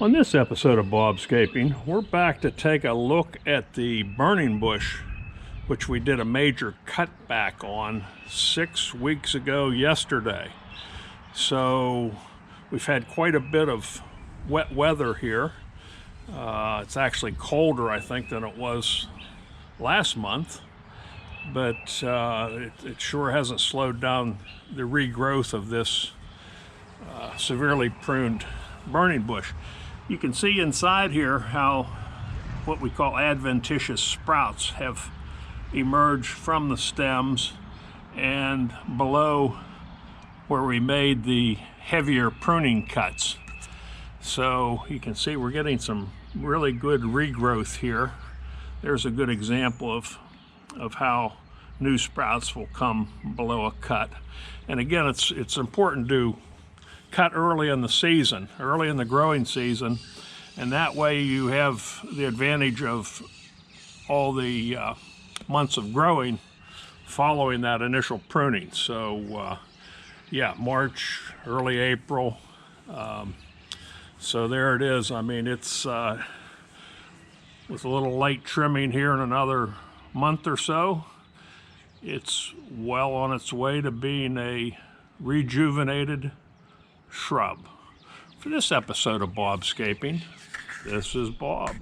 On this episode of Bobscaping, we're back to take a look at the burning bush, which we did a major cutback on 6 weeks ago yesterday. So we've had quite a bit of wet weather here. It's actually colder, I think, than it was last month, but it sure hasn't slowed down the regrowth of this severely pruned burning bush. You can see inside here how what we call adventitious sprouts have emerged from the stems and below where we made the heavier pruning cuts. So you can see we're getting some really good regrowth here. There's a good example of how new sprouts will come below a cut. And again, it's important to cut early in the season, early in the growing season, and that way you have the advantage of all the months of growing following that initial pruning. So yeah, March, early April. So there it is. I mean, it's with a little light trimming here in another month or so, it's well on its way to being a rejuvenated shrub. For this episode of Bobscaping, this is Bob.